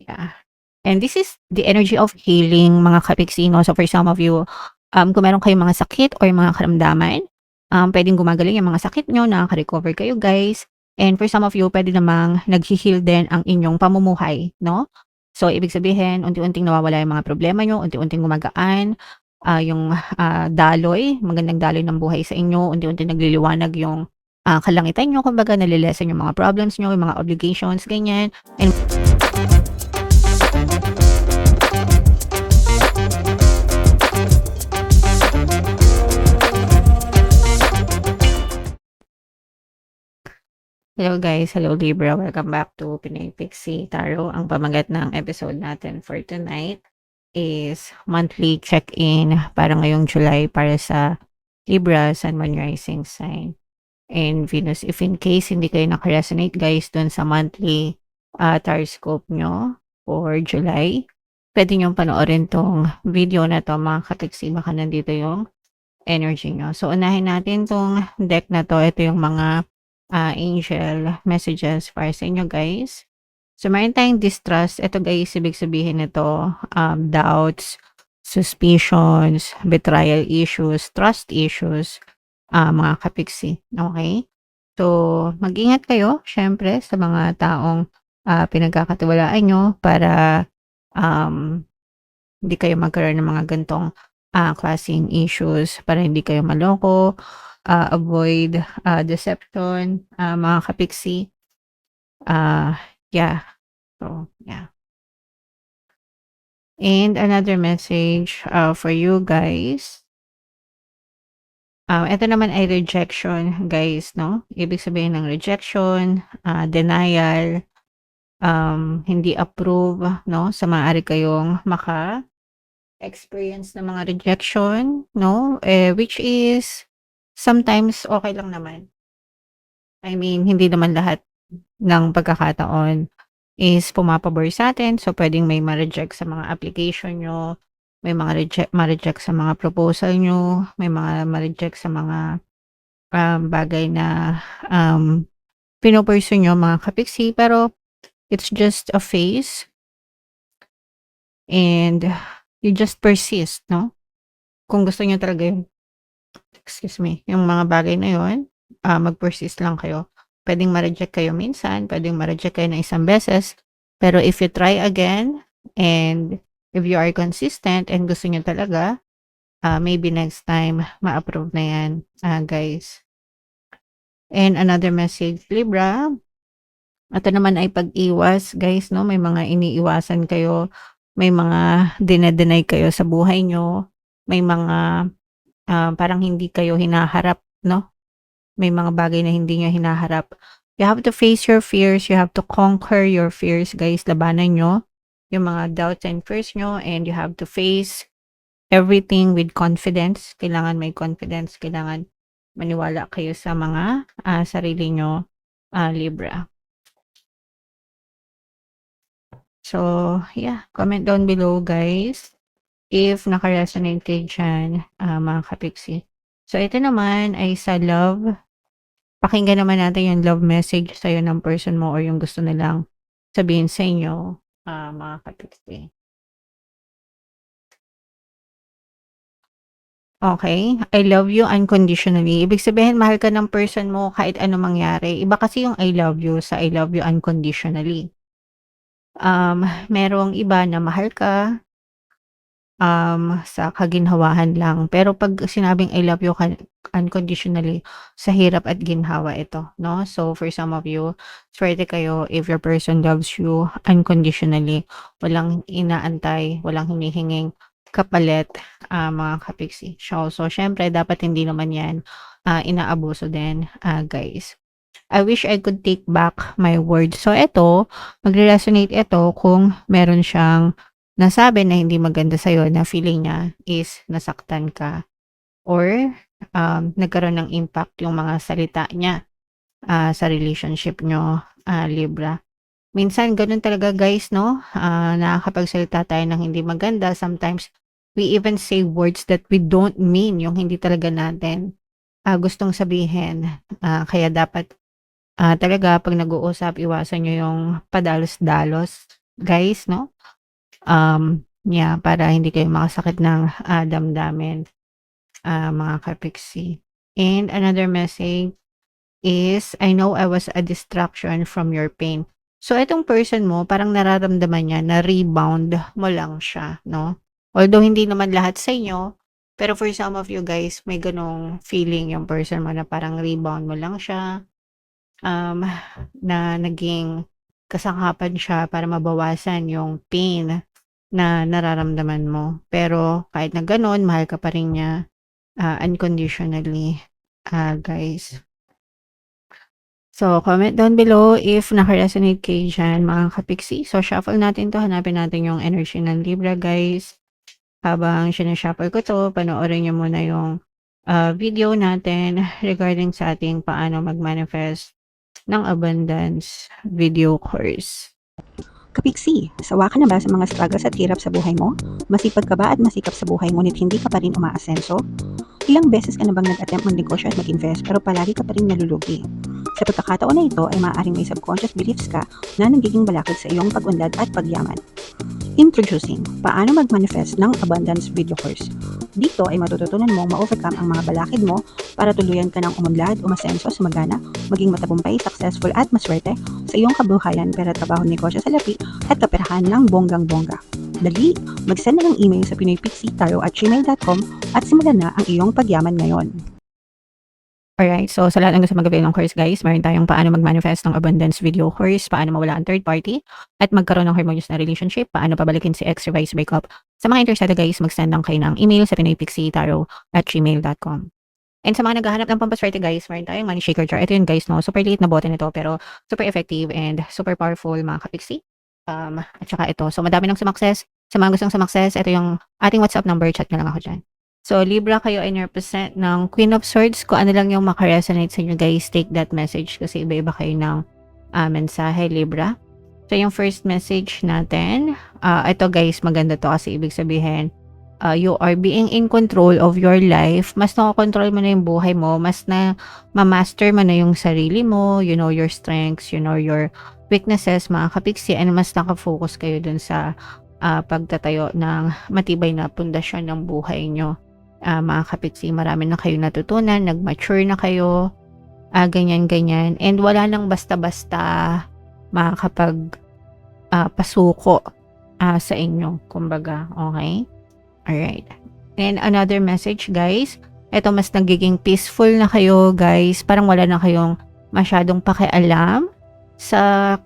Yeah. And this is the energy of healing mga kapiksino. So for some of you, kung meron kayong mga sakit or mga karamdaman, puwedeng gumagaling yung mga sakit niyo, nakaka-recover kayo guys. And for some of you, puwede namang naghi-heal din ang inyong pamumuhay, 'no? So ibig sabihin unti-unting nawawala yung mga problema niyo, unti-unting gumagaan, yung, daloy, magandang daloy ng buhay sa inyo, unti-unting nagliliwanag yung, kalangitan niyo, kumbaga nale-lessen yung mga problems niyo, yung mga obligations, ganyan. And hello guys, hello Libra, welcome back to Pinoy Pixie Tarot. Ang pamagat ng episode natin for tonight is monthly check-in para ngayong July para sa Libra, Sun, Moon, Rising sign, and Venus. If in case hindi kayo nakaresonate guys dun sa monthly horoscope nyo for July, pwede nyo panoorin tong video na to mga katiksi, baka nandito yung energy nyo. So unahin natin tong deck na to. Ito yung mga angel messages para sa inyo guys. So meron tayong distrust. Ito guys, ibig sabihin nito, doubts, suspicions, betrayal issues, trust issues, mga kapiksi. Okay? So mag-ingat kayo syempre sa mga taong pinagkakatiwalaan nyo para hindi kayo magkaroon ng mga gantong klaseng issues, para hindi kayo maloko, avoid deception, mga kapiksi. Yeah. So, yeah. And another message for you guys. Ito naman ay rejection, guys, no? Ibig sabihin ng rejection, denial, hindi approve, no? So, maaari kayong experience ng mga rejection, no? Which is sometimes okay lang naman. I mean, hindi naman lahat ng pagkakataon is pumapabor sa atin. So, pwedeng may ma-reject sa mga application nyo, may mga ma-reject sa mga proposal nyo, may mga ma-reject sa mga bagay na pinopursue nyo mga kapiksi. Pero, it's just a phase and you just persist, no? Kung gusto nyo talaga yung, excuse me, yung mga bagay na yun, mag-persist lang kayo. Pwedeng ma-reject kayo minsan, pwedeng ma-reject kayo ng isang beses, pero if you try again and if you are consistent and gusto nyo talaga, maybe next time ma-approve na yan, guys. And another message, Libra, ito naman ay pag-iwas, guys, no? May mga iniiwasan kayo, may mga dine-deny kayo sa buhay nyo, may mga parang hindi kayo hinaharap, no? May mga bagay na hindi nyo hinaharap. You have to face your fears. You have to conquer your fears, guys. Labanan nyo yung mga doubts and fears nyo, and you have to face everything with confidence. Kailangan may confidence. Kailangan maniwala kayo sa mga sarili nyo, Libra. So, yeah. Comment down below, guys, if naka-resonate kayo dyan, mga kapiksi. So, ito naman ay sa love. Pakinggan naman natin yung love message sa'yo ng person mo or yung gusto nilang sabihin sa inyo, mga kapiksi. Okay, I love you unconditionally. Ibig sabihin mahal ka ng person mo kahit ano mangyari. Iba kasi yung I love you sa I love you unconditionally. Merong iba na mahal ka sa kaginhawahan lang. Pero pag sinabing I love you unconditionally, sa hirap at ginhawa ito, no? So, for some of you, swerte kayo if your person loves you unconditionally. Walang inaantay, walang hinihinging kapalit, mga kapiksi. So, syempre, dapat hindi naman yan inaabuso din, guys. I wish I could take back my words. So, ito, magre-resonate ito kung meron siyang nasabi na hindi maganda sa'yo na feeling niya is nasaktan ka or nagkaroon ng impact yung mga salita niya sa relationship nyo, Libra. Minsan ganun talaga guys, no? Nakakapagsalita tayo ng hindi maganda. Sometimes we even say words that we don't mean, yung hindi talaga natin gustong sabihin. Kaya dapat talaga pag nag-uusap, iwasan nyo yung padalos-dalos. guys, no? Yeah, para hindi kayo makasakit ng damdamin, mga kapiksi. And another message is, I know I was a distraction from your pain. So, itong person mo, parang nararamdaman niya na rebound mo lang siya, no? Although, hindi naman lahat sa inyo, pero for some of you guys, may ganong feeling yung person mo na parang rebound mo lang siya, um, na naging kasangkapan siya para mabawasan yung pain na nararamdaman mo. Pero kahit na gano'n, mahal ka pa rin niya, unconditionally, guys. So, comment down below if naka-resonate kayo diyan, mga kapiksi. So, shuffle natin 'to, hanapin natin yung energy ng Libra, guys. Habang sina-shuffle ko 'to, panoorin niyo muna yung, video natin regarding sa ating paano mag-manifest ng abundance video course. Kapiksi, sawa ka na ba sa mga struggles at hirap sa buhay mo? Masipag ka ba at masikap sa buhay ngunit hindi ka pa rin umaasenso? Ilang beses ka na bang nag-attempt magnegosyo at mag-invest pero palagi ka pa rin nalulugi? Sa pagkakataon na ito ay maaaring may subconscious beliefs ka na nagiging balakid sa iyong pag-unlad at pagyaman. Introducing, paano mag-manifest ng abundance video course. Dito ay matututunan mong ma-overcome ang mga balakid mo para tuluyan ka ng umunlad, umasenso, sumagana, maging matagumpay, successful at maswerte sa iyong kabuhayan, pera, trabaho, negosyo sa lapi at kaperahan ng bonggang-bongga. Dali, mag-send na ng email sa pinoypixitaro@gmail.com at simulan na ang iyong pagyaman ngayon. Alright, so sa lahat ng gusto mag-avail ng course, guys, meron tayong paano mag-manifest ng abundance video course, paano mawala ang third party, at magkaroon ng harmonious na relationship, paano pabalikin si ex, revise, breakup. Sa mga interested, guys, mag-send lang kayo ng email sa pinoypixitaro@gmail.com. And sa mga naghahanap ng pampaswerte, guys, meron tayong money shaker jar. Ito yun, guys, no? Super liit na bote nito, pero super effective and super powerful, mga kapiksi. At saka ito. So, madami ng sumakses. Sa mga gustong sumakses, ito yung ating WhatsApp number. Chat nyo lang ako dyan. So, Libra, kayo ay represent ng Queen of Swords. Kung ano lang yung makaresonate sa inyo, guys, take that message kasi iba-iba kayo ng mensahe, Libra. So, yung first message natin, ito, guys, maganda to kasi ibig sabihin, you are being in control of your life. Mas nakokontrol mo na yung buhay mo. Mas na ma-master mo na yung sarili mo. You know your strengths, you know your weaknesses, mga kapiksi. And mas nakafocus kayo dun sa pagtatayo ng matibay na pundasyon ng buhay nyo. Mga kapiksi, marami na kayo natutunan. Nag-mature na kayo. Ganyan-ganyan. And wala nang basta-basta makakapag pasuko sa inyo. Kumbaga, okay? Alright. And another message, guys. Ito, mas nagiging peaceful na kayo, guys. Parang wala na kayong masyadong pakialam sa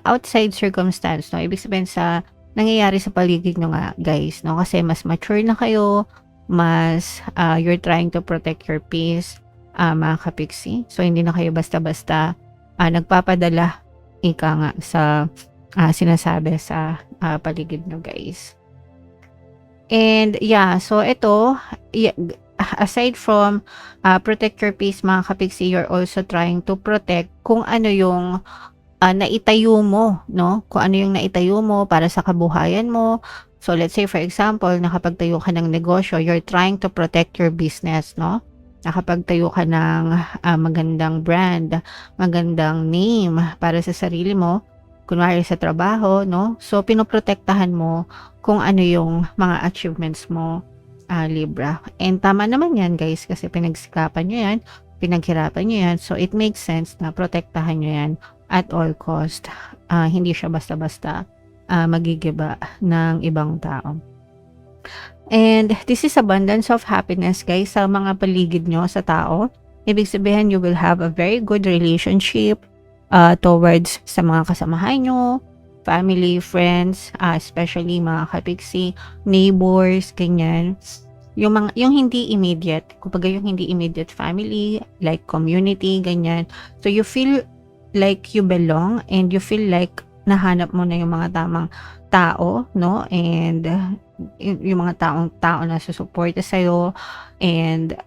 outside circumstance, no? Ibig sabihin sa nangyayari sa paligid nyo nga, guys, no? Kasi mas mature na kayo, mas you're trying to protect your peace, mga kapiksi. So, hindi na kayo basta-basta nagpapadala ika nga sa sinasabi sa paligid nyo, guys. And yeah, so ito, aside from protect your peace, mga kapiksi, you're also trying to protect kung ano yung naitayo mo, no? Kung ano yung naitayo mo para sa kabuhayan mo. So let's say for example, nakapagtayo ka ng negosyo, you're trying to protect your business, no? Nakapagtayo ka ng magandang brand, magandang name para sa sarili mo, kunwari sa trabaho, no? So pinoprotektahan mo kung ano yung mga achievements mo, Libra. And tama naman yan, guys, kasi pinagsikapan nyo yan, pinaghirapan nyo yan. So it makes sense na protektahan nyo yan at all cost. Hindi siya basta-basta magigiba ng ibang tao. And this is abundance of happiness, guys, sa mga paligid nyo, sa tao. Ibig sabihin, you will have a very good relationship towards sa mga kasamahan nyo, family, friends, especially mga kapiksi, neighbors, ganyan. Yung hindi immediate, kumbaga yung hindi immediate family, like community, ganyan. So you feel like you belong and you feel like nahanap mo na yung mga tamang tao, no? And yung mga tao na susuporta sa'yo and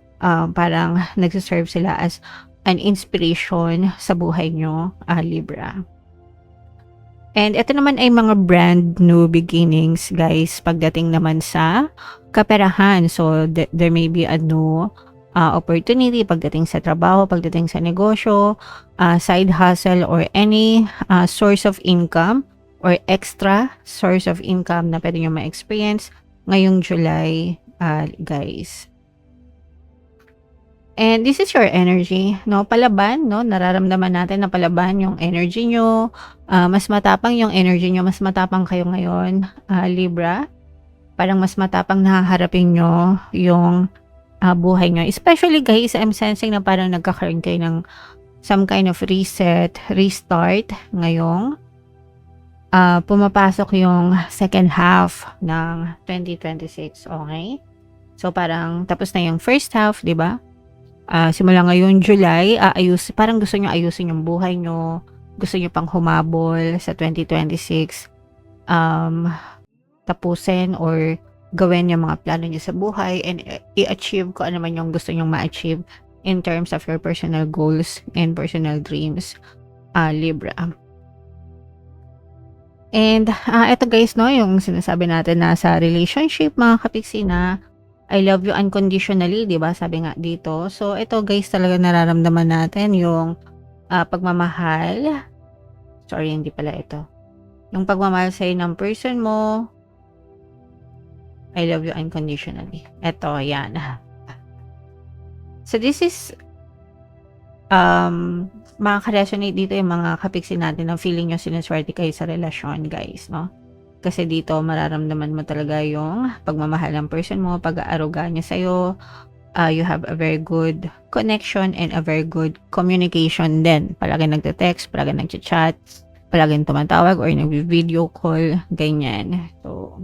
parang nagsiserve sila as an inspiration sa buhay nyo, Libra. And ito naman ay mga brand new beginnings, guys, pagdating naman sa kaperahan. So, there may be a new opportunity pagdating sa trabaho, pagdating sa negosyo, side hustle, or any source of income or extra source of income na pwede nyo ma-experience ngayong July, guys. And this is your energy, no? Palaban, no? Nararamdaman natin na palaban yung energy nyo. Mas matapang yung energy nyo. Mas matapang kayo ngayon, Libra. Parang mas matapang nahaharapin nyo yung buhay nyo. Especially, guys, I'm sensing na parang nagkakaroon kayo ng some kind of reset, restart ngayong pumapasok yung second half ng 2026, okay? So, parang tapos na yung first half, di ba? Simula ngayon, July, parang gusto nyo ayusin yung buhay nyo, gusto nyo pang humabol sa 2026, tapusin or gawin yung mga plano nyo sa buhay and i-achieve kung ano man yung gusto nyo ma-achieve in terms of your personal goals and personal dreams, Libra. And ito guys, no, yung sinasabi natin na sa relationship, mga kapiksi, na I love you unconditionally, di ba? Sabi nga dito. So, ito guys, talaga nararamdaman natin yung pagmamahal. Sorry, hindi pala ito. Yung pagmamahal sa'yo ng person mo. I love you unconditionally. Ito, yan. So, this is makaka-resonate dito yung mga kapiksi natin na feeling nyo sinuswerte kayo sa relasyon, guys, no? Kasi dito, mararamdaman mo talaga yung pagmamahal ng person mo, pag-aaruga niya sa'yo. You have a very good connection and a very good communication din. Palagi nagte-text, palagi nagchat-chat, palagi tumatawag or nag-video call, ganyan. So,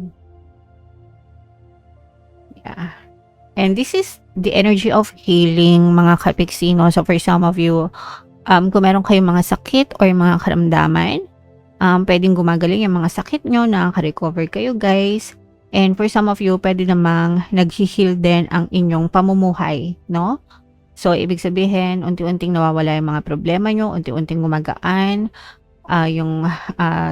yeah. And this is the energy of healing, mga kapiksi, no? So, for some of you, kung meron kayong mga sakit or mga karamdaman, pwedeng gumagaling yung mga sakit nyo, nakaka-recover kayo, guys. And for some of you, pwede namang nag-heal din ang inyong pamumuhay, no? So, ibig sabihin, unti-unting nawawala yung mga problema nyo, unti-unting gumagaan, yung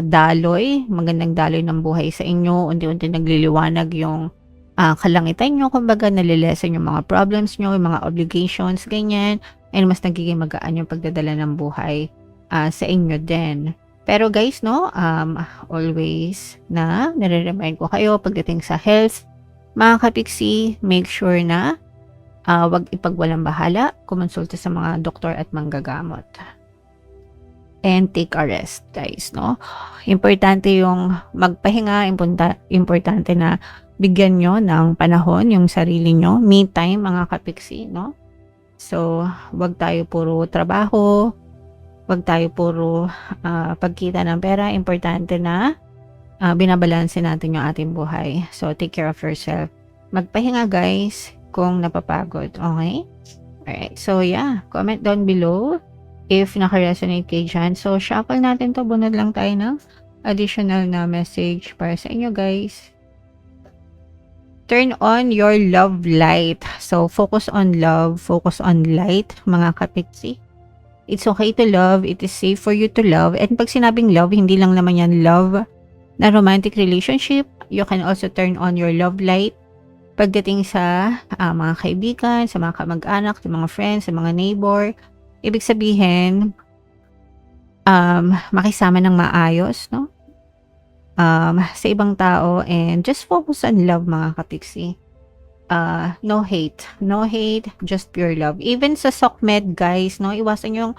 daloy, magandang daloy ng buhay sa inyo, unti-unting nagliliwanag yung kalangitan nyo, kumbaga nalilesen yung mga problems nyo, yung mga obligations, ganyan, and mas nagiging magaan yung pagdadala ng buhay sa inyo din. Pero guys, no, always na nare-remind ko kayo pagdating sa health, mga kapiksi, make sure na wag ipagwalang bahala, kumonsulta sa mga doktor at manggagamot. And take a rest, guys, no? Importante yung magpahinga, importante na bigyan nyo ng panahon yung sarili nyo, me time, mga kapiksi, no? So, wag tayo puro trabaho, wag tayo puro pagkita ng pera. Importante na binabalanse natin yung ating buhay. So, take care of yourself. Magpahinga, guys, kung napapagod. Okay? Alright. So, yeah. Comment down below if naka-resonate kayo dyan. So, shuffle natin to. Bunod lang tayo ng additional na message para sa inyo, guys. Turn on your love light. So, focus on love. Focus on light, mga kapiksi. It's okay to love. It is safe for you to love. And pag sinabing love, hindi lang naman yan love na romantic relationship. You can also turn on your love light pagdating sa mga kaibigan, sa mga kamag-anak, sa mga friends, sa mga neighbor. Ibig sabihin, makisama ng maayos, no? Sa ibang tao, and just focus on love, mga kapiksi. No hate, just pure love. Even sa SOCMED, guys, no, iwasan yung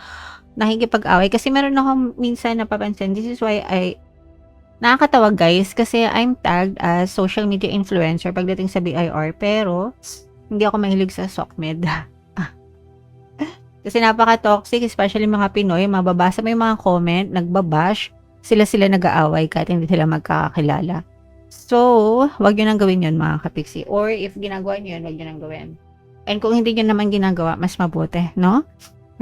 nakikipag-away, kasi meron akong minsan napapansin. This is why nakakatawa, guys, kasi I'm tagged as social media influencer pagdating sa BIR, pero hindi ako mahilig sa SOCMED. Kasi napaka-toxic, especially mga Pinoy. Mababasa mo yung mga comment, nagbabash, sila nag-aaway kahit hindi sila magkakakilala. So, wag nyo nang gawin yun, mga kapiksi. Or if ginagawa nyo yun, wag nyo nang gawin. And kung hindi nyo naman ginagawa, mas mabuti, no?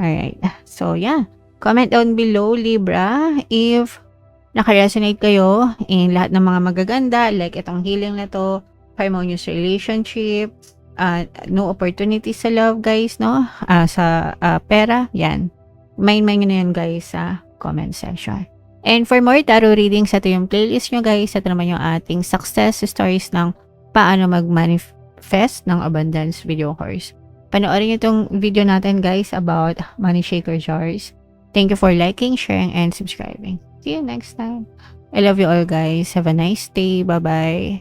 Alright. So, yeah. Comment down below, Libra, if naka-resonate kayo in lahat ng mga magaganda, like itong healing na to, harmonious relationship, no opportunities sa love, guys, no? Sa pera, yan. Mind nyo na yan, guys, sa comment section. And for more tarot readings, ito yung playlist nyo, guys. Ito naman yung ating success stories ng paano mag-manifest ng abundance video course. Panoorin nyo itong video natin, guys, about money shaker jars. Thank you for liking, sharing, and subscribing. See you next time. I love you all guys. Have a nice day. Bye-bye.